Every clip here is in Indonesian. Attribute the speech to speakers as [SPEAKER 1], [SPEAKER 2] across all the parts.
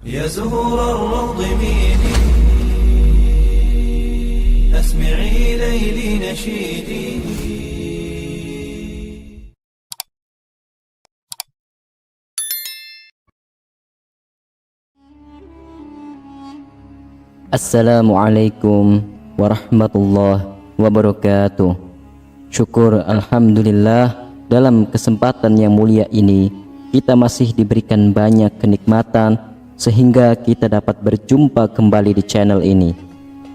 [SPEAKER 1] يا زهور الروض ميدي أسمعي ليلي نشيدي.
[SPEAKER 2] Assalamualaikum warahmatullahi wabarakatuh. Syukur alhamdulillah, dalam kesempatan yang mulia ini kita masih diberikan banyak kenikmatan sehingga kita dapat berjumpa kembali di channel ini.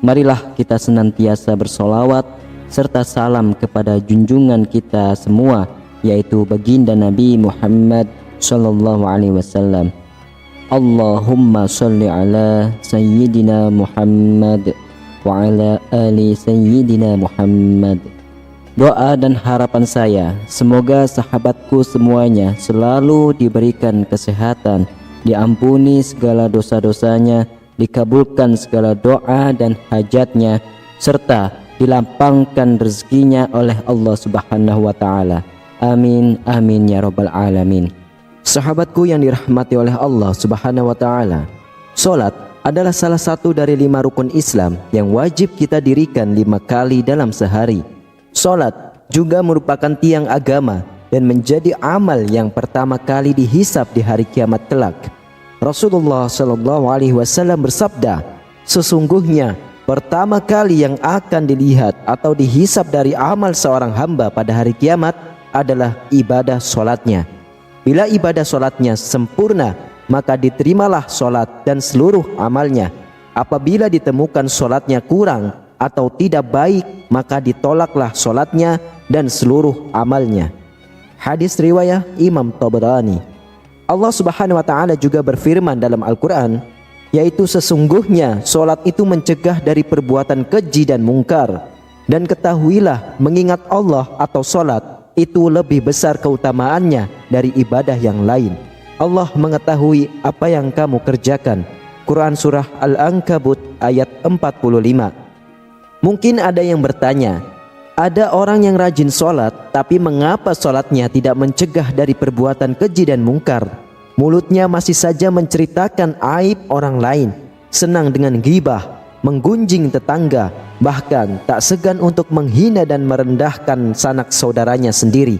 [SPEAKER 2] Marilah kita senantiasa bersolawat serta salam kepada junjungan kita semua, yaitu baginda Nabi Muhammad sallallahu alaihi wasallam. Allahumma sholli ala sayyidina Muhammad wa ala ali sayyidina Muhammad. Doa dan harapan saya, semoga sahabatku semuanya selalu diberikan kesehatan, diampuni segala dosa-dosanya, dikabulkan segala doa dan hajatnya, serta dilapangkan rezekinya oleh Allah Subhanahu wa taala. Amin amin ya rabbal alamin. Sahabatku yang dirahmati oleh Allah Subhanahu wa taala, salat adalah salah satu dari 5 rukun Islam yang wajib kita dirikan 5 kali dalam sehari. Salat juga merupakan tiang agama dan menjadi amal yang pertama kali dihisab di hari kiamat kelak. Rasulullah sallallahu alaihi wasallam bersabda, sesungguhnya pertama kali yang akan dilihat atau dihisab dari amal seorang hamba pada hari kiamat adalah ibadah salatnya. Bila ibadah solatnya sempurna, maka diterimalah solat dan seluruh amalnya. Apabila ditemukan solatnya kurang atau tidak baik, maka ditolaklah solatnya dan seluruh amalnya. Hadis riwayat Imam Tabrani. Allah Subhanahu wa taala juga berfirman dalam Al-Quran, yaitu sesungguhnya solat itu mencegah dari perbuatan keji dan mungkar. Dan ketahuilah, mengingat Allah atau solat itu lebih besar keutamaannya dari ibadah yang lain. Allah mengetahui apa yang kamu kerjakan. Quran Surah Al-Ankabut ayat 45. Mungkin ada yang bertanya, ada orang yang rajin sholat, tapi mengapa sholatnya tidak mencegah dari perbuatan keji dan mungkar? Mulutnya masih saja menceritakan aib orang lain, senang dengan ghibah, menggunjing tetangga, bahkan tak segan untuk menghina dan merendahkan sanak saudaranya sendiri.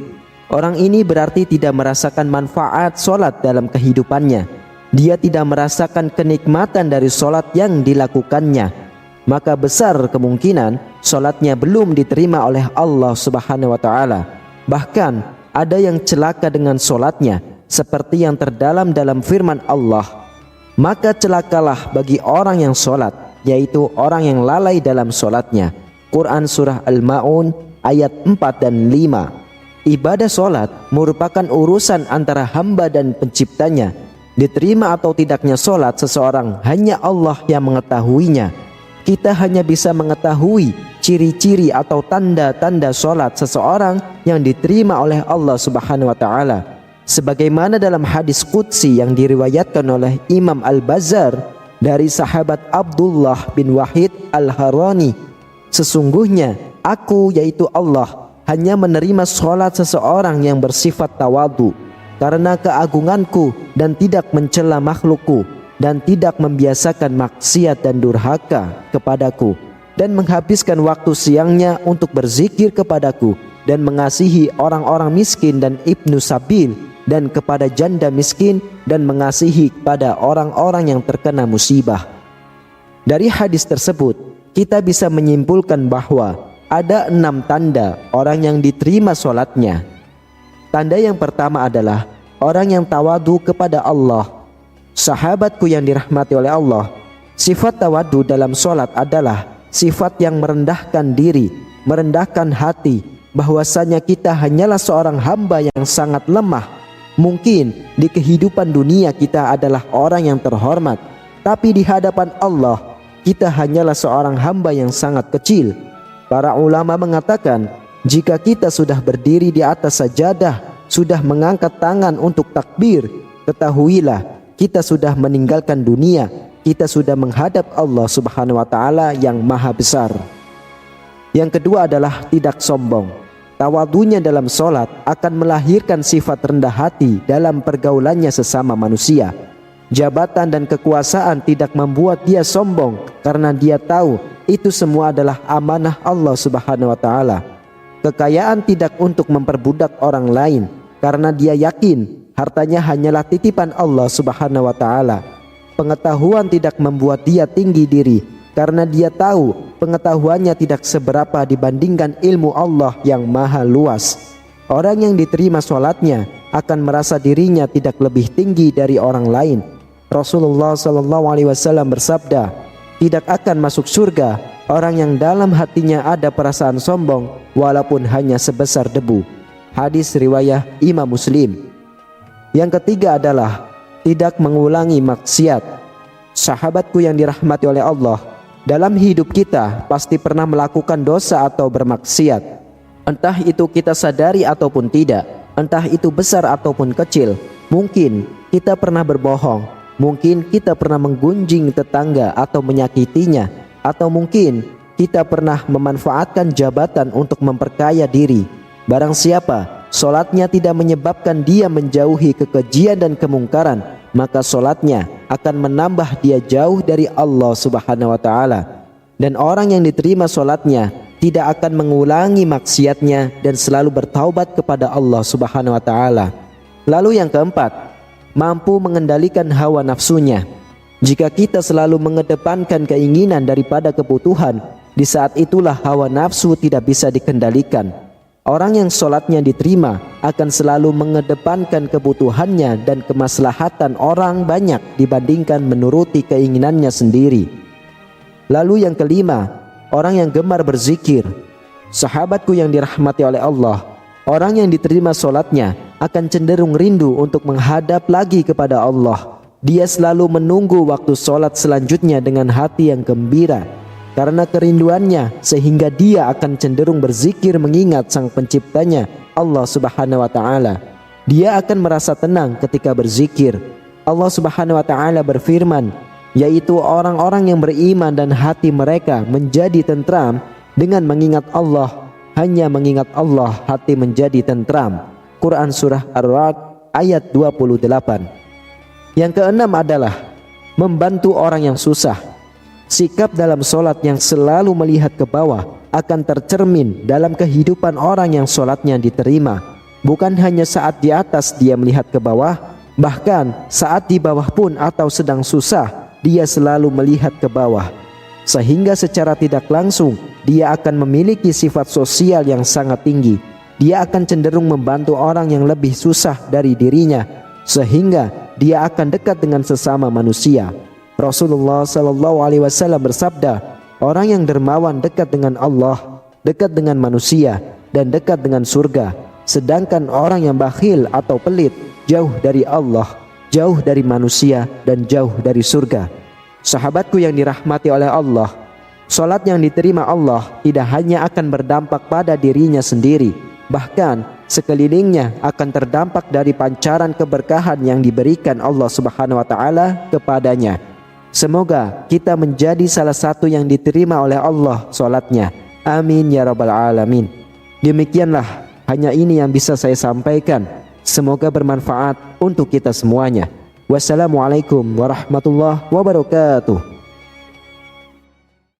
[SPEAKER 2] Orang ini berarti tidak merasakan manfaat solat dalam kehidupannya. Dia tidak merasakan kenikmatan dari solat yang dilakukannya. Maka besar kemungkinan solatnya belum diterima oleh Allah Subhanahu wa taala. Bahkan ada yang celaka dengan solatnya, seperti yang terdalam dalam firman Allah, maka celakalah bagi orang yang solat, yaitu orang yang lalai dalam solatnya. Quran Surah Al-Ma'un ayat 4 dan 5. Ibadah solat merupakan urusan antara hamba dan penciptanya. Diterima atau tidaknya solat seseorang hanya Allah yang mengetahuinya. Kita hanya bisa mengetahui ciri-ciri atau tanda-tanda solat seseorang yang diterima oleh Allah Subhanahu wa taala, sebagaimana dalam hadis qudsi yang diriwayatkan oleh Imam Al-Bazzar dari sahabat Abdullah bin Wahid Al-Harani, sesungguhnya aku, yaitu Allah, hanya menerima sholat seseorang yang bersifat tawadu karena keagunganku dan tidak mencela makhlukku dan tidak membiasakan maksiat dan durhaka kepadaku dan menghabiskan waktu siangnya untuk berzikir kepadaku dan mengasihi orang-orang miskin dan ibnu sabil dan kepada janda miskin dan mengasihi kepada orang-orang yang terkena musibah. Dari hadis tersebut kita bisa menyimpulkan bahwa ada 6 tanda orang yang diterima solatnya. Tanda yang pertama adalah orang yang tawadu kepada Allah. Sahabatku yang dirahmati oleh Allah, sifat tawadu dalam solat adalah sifat yang merendahkan diri, merendahkan hati, bahwasanya kita hanyalah seorang hamba yang sangat lemah. Mungkin di kehidupan dunia kita adalah orang yang terhormat, tapi di hadapan Allah kita hanyalah seorang hamba yang sangat kecil. Para ulama mengatakan, jika kita sudah berdiri di atas sajadah, sudah mengangkat tangan untuk takbir, ketahuilah kita sudah meninggalkan dunia, kita sudah menghadap Allah Subhanahu wa taala yang maha besar. Yang kedua adalah tidak sombong. Tawadunya dalam solat akan melahirkan sifat rendah hati dalam pergaulannya sesama manusia.
[SPEAKER 3] Jabatan dan kekuasaan tidak membuat dia sombong karena dia tahu itu semua adalah amanah Allah Subhanahu wa taala. Kekayaan tidak untuk memperbudak orang lain karena dia yakin hartanya hanyalah titipan Allah Subhanahu wa taala. Pengetahuan tidak membuat dia tinggi diri karena dia tahu pengetahuannya tidak seberapa dibandingkan ilmu Allah yang maha luas. Orang yang diterima sholatnya akan merasa dirinya tidak lebih tinggi dari orang lain. Rasulullah SAW bersabda, tidak akan masuk surga orang yang dalam hatinya ada perasaan sombong walaupun hanya sebesar debu. Hadis riwayat Imam Muslim. Yang ketiga adalah tidak mengulangi maksiat. Sahabatku yang dirahmati oleh Allah, dalam hidup kita pasti pernah melakukan dosa atau bermaksiat. Entah itu kita sadari ataupun tidak, entah itu besar ataupun kecil. Mungkin kita pernah berbohong, mungkin kita pernah menggunjing tetangga atau menyakitinya, atau mungkin kita pernah memanfaatkan jabatan untuk memperkaya diri. Barang siapa solatnya tidak menyebabkan dia menjauhi kekejian dan kemungkaran, maka solatnya akan menambah dia jauh dari Allah Subhanahu wa taala. Dan orang yang diterima solatnya tidak akan mengulangi maksiatnya dan selalu bertaubat kepada Allah Subhanahu wa taala. Lalu yang keempat, mampu mengendalikan hawa nafsunya. Jika kita selalu mengedepankan keinginan daripada kebutuhan, di saat itulah hawa nafsu tidak bisa dikendalikan. Orang yang sholatnya diterima akan selalu mengedepankan kebutuhannya dan kemaslahatan orang banyak dibandingkan menuruti keinginannya sendiri. Lalu yang kelima, orang yang gemar berzikir. Sahabatku yang dirahmati oleh Allah, orang yang diterima sholatnya akan cenderung rindu untuk menghadap lagi kepada Allah. Dia selalu menunggu waktu sholat selanjutnya dengan hati yang gembira karena kerinduannya, sehingga dia akan cenderung berzikir mengingat sang penciptanya Allah Subhanahu wa taala. Dia akan merasa tenang ketika berzikir. Allah Subhanahu wa taala berfirman, yaitu orang-orang yang beriman dan hati mereka menjadi tentram dengan mengingat Allah. Hanya mengingat Allah hati menjadi tentram. Quran surah Ar-Ra'd ayat 28. Yang keenam adalah membantu orang yang susah. Sikap dalam solat yang selalu melihat ke bawah akan tercermin dalam kehidupan orang yang solatnya diterima. Bukan hanya saat di atas dia melihat ke bawah, bahkan saat di bawah pun atau sedang susah, dia selalu melihat ke bawah. Sehingga secara tidak langsung dia akan memiliki sifat sosial yang sangat tinggi. Dia akan cenderung membantu orang yang lebih susah dari dirinya, sehingga dia akan dekat dengan sesama manusia. Rasulullah SAW bersabda, orang yang dermawan dekat dengan Allah, dekat dengan manusia, dan dekat dengan surga. Sedangkan orang yang bakhil atau pelit jauh dari Allah, jauh dari manusia, dan jauh dari surga. Sahabatku yang dirahmati oleh Allah, solat yang diterima Allah tidak hanya akan berdampak pada dirinya sendiri, bahkan sekelilingnya akan terdampak dari pancaran keberkahan yang diberikan Allah Subhanahu wa taala kepadanya. Semoga kita menjadi salah satu yang diterima oleh Allah solatnya. Amin ya rabbal alamin. Demikianlah, hanya ini yang bisa saya sampaikan. Semoga bermanfaat untuk kita semuanya. Wassalamualaikum warahmatullahi wabarakatuh.